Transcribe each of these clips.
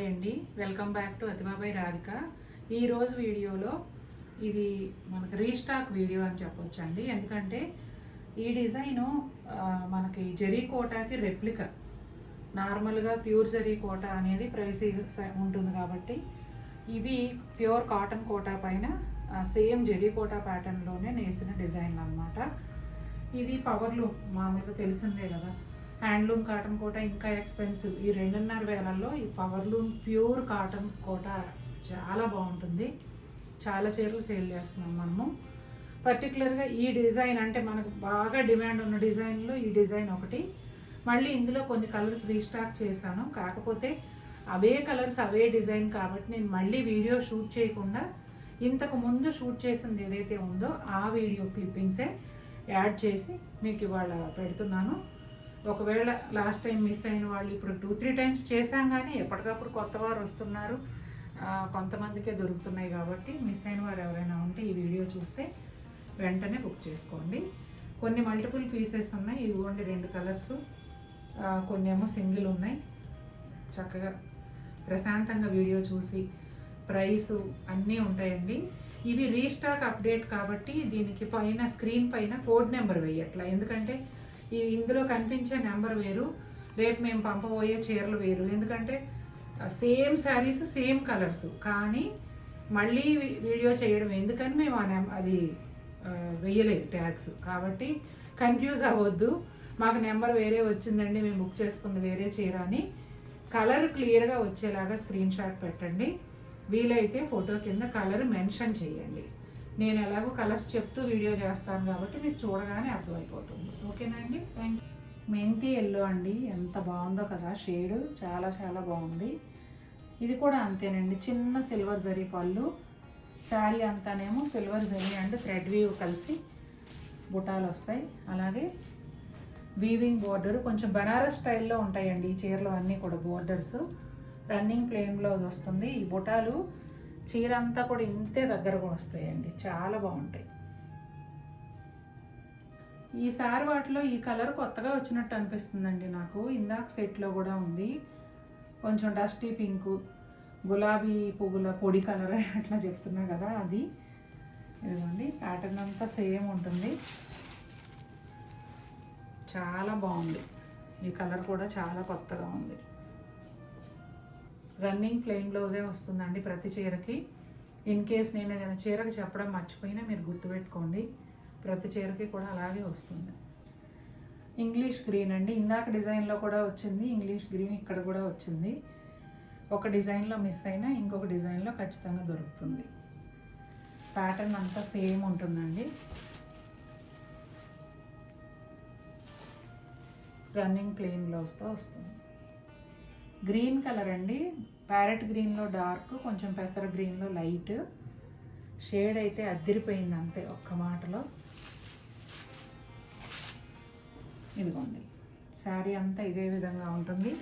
Hi అండి, welcome back to అతిబాబాయ్ Radhika. ఈరోజు వీడియోలో ఇది మనకి రీస్టాక్ వీడియో అని చెప్పొచ్చండి. ఎందుకంటే ఈ డిజైను మనకి జరీ కోటాకి రెప్లికా. నార్మల్గా ప్యూర్ జరీ కోటా అనేది ప్రైస్ ఉంటుంది కాబట్టి ఇవి ప్యూర్ కాటన్ కోటా పైన సేమ్ జరీ కోటా ప్యాటర్న్లోనే నేసిన డిజైన్ అన్నమాట. ఇది పవర్లూమ్, మామూలుగా తెలిసిందే కదా. హ్యాండ్లూమ్ కాటన్ కోట ఇంకా ఎక్స్పెన్సివ్. ఈ 2,500 ఈ పవర్లూమ్ ప్యూర్ కాటన్ కోట చాలా బాగుంటుంది. చాలా చీరలు సేల్ చేస్తున్నాం మనము. పర్టికులర్గా ఈ డిజైన్ అంటే మనకు బాగా డిమాండ్ ఉన్న డిజైన్లో ఈ డిజైన్ ఒకటి. మళ్ళీ ఇందులో కొన్ని కలర్స్ రీస్టాక్ చేశాను. కాకపోతే అవే కలర్స్ అవే డిజైన్ కాబట్టి నేను మళ్ళీ వీడియో షూట్ చేయకుండా ఇంతకు ముందు షూట్ చేసింది ఏదైతే ఉందో ఆ వీడియో క్లిప్పింగ్సే యాడ్ చేసి మీకు ఇవాళ పెడుతున్నాను. ఒకవేళ లాస్ట్ టైం మిస్ అయిన వాళ్ళు ఇప్పుడు 2-3 టైమ్స్ చేశాం, కానీ ఎప్పటికప్పుడు కొత్త వారు వస్తున్నారు, కొంతమందికే దొరుకుతున్నాయి. కాబట్టి మిస్ అయిన వారు ఎవరైనా ఉంటే ఈ వీడియో చూస్తే వెంటనే బుక్ చేసుకోండి. కొన్ని మల్టిపుల్ పీసెస్ ఉన్నాయి. ఇదిగోండి 2 కలర్స్, కొన్ని ఏమో సింగిల్ ఉన్నాయి. చక్కగా ప్రశాంతంగా వీడియో చూసి ప్రైస్ అన్నీ ఉంటాయండి. ఇవి రీస్టాక్ అప్డేట్ కాబట్టి దీనికి పైన స్క్రీన్ పైన కోడ్ నెంబర్ వేయట్లా. ఎందుకంటే ఇందులో కనిపించే నెంబర్ వేరు, రేపు మేము పంపబోయే చీరలు వేరు. ఎందుకంటే సేమ్ శారీస్ సేమ్ కలర్స్, కానీ మళ్ళీ వీడియో చేయడం ఎందుకని మేము అది వేయలేదు ట్యాగ్స్. కాబట్టి కన్ఫ్యూజ్ అవ్వద్దు. మాకు నెంబర్ వేరే వచ్చిందండి, మేము బుక్ చేసుకుంది వేరే చీర అని కలర్ క్లియర్గా వచ్చేలాగా స్క్రీన్ షాట్ పెట్టండి. వీలైతే ఫోటో కింద కలర్ మెన్షన్ చేయండి. నేను ఎలాగో కలర్స్ చెప్తూ వీడియో చేస్తాను కాబట్టి మీకు చూడగానే అర్థమైపోతుంది. ఓకేనా అండి? Thank you. మెంతి ఎల్లో అండి, ఎంత బాగుందో కదా షేడ్, చాలా చాలా బాగుంది. ఇది కూడా అంతేనండి, చిన్న సిల్వర్ జరీ పళ్ళు. శారీ అంతానేమో silver zari and thread weave కలిసి బుటాలు వస్తాయి. అలాగే వీవింగ్ బోర్డర్, కొంచెం బనారస్ స్టైల్లో ఉంటాయండి ఈ చీరలు అన్నీ కూడా. బోర్డర్స్ రన్నింగ్ ప్లెయిన్ బ్లౌజ్ వస్తుంది. ఈ బుటాలు చీర అంతా కూడా ఇంతే దగ్గరగా వస్తాయండి, చాలా బాగుంటాయి. ఈసారి వాటిలో ఈ కలర్ కొత్తగా వచ్చినట్టు అనిపిస్తుందండి నాకు. ఇందాక సెట్లో కూడా ఉంది కొంచెం డస్టీ పింకు, గులాబీ పువ్వుల పొడి కలర్ అట్లా చెప్తున్నా కదా, అది. ఇదిగోండి ప్యాటర్న్ అంతా సేమ్ ఉంటుంది, చాలా బాగుంది. ఈ కలర్ కూడా చాలా కొత్తగా ఉంది. రన్నింగ్ ప్లెయిన్ బ్లౌజే వస్తుందండి ప్రతి చీరకి. ఇన్ కేస్ నేను ఏదైనా చీరకి చెప్పడం మర్చిపోయినా మీరు గుర్తుపెట్టుకోండి, ప్రతి చీరకి కూడా అలాగే వస్తుంది. ఇంగ్లీష్ గ్రీన్ అండి, ఇందాక డిజైన్లో కూడా వచ్చింది ఇంగ్లీష్ గ్రీన్, ఇక్కడ కూడా వచ్చింది. ఒక డిజైన్లో మిస్ అయినా ఇంకొక డిజైన్లో ఖచ్చితంగా దొరుకుతుంది. ప్యాటర్న్ అంతా సేమ్ ఉంటుందండి. రన్నింగ్ ప్లెయిన్ బ్లౌజ్తో వస్తుంది. గ్రీన్ కలర్ అండి, ప్యారెట్ గ్రీన్లో డార్క్, కొంచెం పెసర గ్రీన్లో లైట్. షేడ్ అయితే అద్దిరిపోయింది అంతే ఒక్క మాటలో. ఇదిగోండి శారీ అంతా ఇదే విధంగా ఉంటుంది.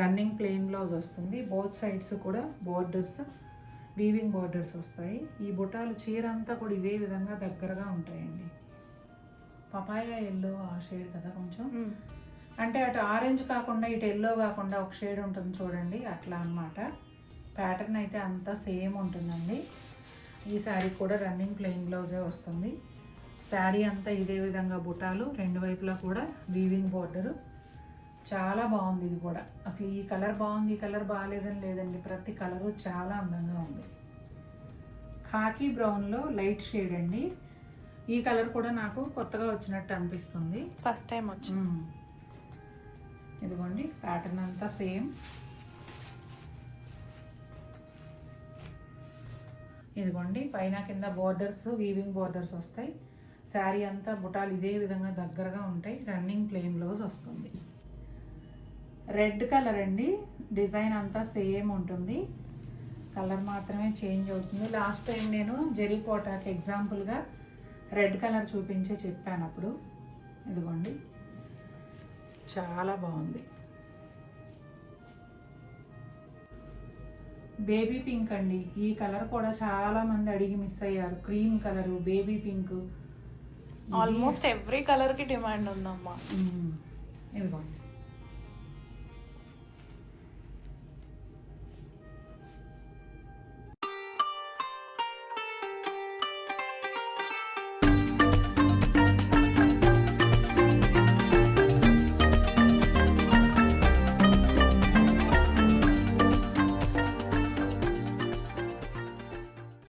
రన్నింగ్ ప్లెయిన్ బ్లౌజ్ వస్తుంది. బోత్ సైడ్స్ కూడా బోర్డర్స్, వీవింగ్ బోర్డర్స్ వస్తాయి. ఈ బుటాలు చీర అంతా కూడా ఇదే విధంగా దగ్గరగా ఉంటాయండి. పపాయా ఎల్లో ఆ షేడ్ కదా కొంచెం, అంటే అటు ఆరెంజ్ కాకుండా ఇటు ఎల్లో కాకుండా ఒక షేడ్ ఉంటుంది చూడండి, అట్లా అన్నమాట. ప్యాటర్న్ అయితే అంతా సేమ్ ఉంటుందండి. ఈ శారీ కూడా రన్నింగ్ ప్లెయిన్ బ్లౌజే వస్తుంది. శారీ అంతా ఇదే విధంగా బుటాలు, 2 వైపులా కూడా వీవింగ్ బోర్డరు. చాలా బాగుంది ఇది కూడా. అసలు ఈ కలర్ బాగుంది, ఈ కలర్ బాగాలేదని లేదండి, ప్రతి కలరు చాలా అందంగా ఉంది. ఖాకీ బ్రౌన్లో లైట్ షేడ్ అండి. ఈ కలర్ కూడా నాకు కొత్తగా వచ్చినట్టు అనిపిస్తుంది, ఫస్ట్ టైం వచ్చింది. ఇదిగోండి ప్యాటర్న్ అంతా సేమ్. ఇదిగోండి పైన కింద బోర్డర్స్, వీవింగ్ బోర్డర్స్ వస్తాయి. శారీ అంతా బుటాలు ఇదే విధంగా దగ్గరగా ఉంటాయి. రన్నింగ్ ప్లెయిన్ బ్లౌజ్ వస్తుంది. రెడ్ కలర్ అండి, డిజైన్ అంతా సేమ్ ఉంటుంది, కలర్ మాత్రమే చేంజ్ అవుతుంది. లాస్ట్ టైం నేను జరీ కోటాకి ఎగ్జాంపుల్గా రెడ్ కలర్ చూపించే చెప్పాను అప్పుడు. ఇదిగోండి చాలా బాగుంది. బేబీ పింక్ అండి, ఈ కలర్ కూడా చాలా మంది అడిగి మిస్ అయ్యారు. Cream colour, baby pink, almost every కలర్కి డిమాండ్ ఉందమ్మా. ఇదిగోండి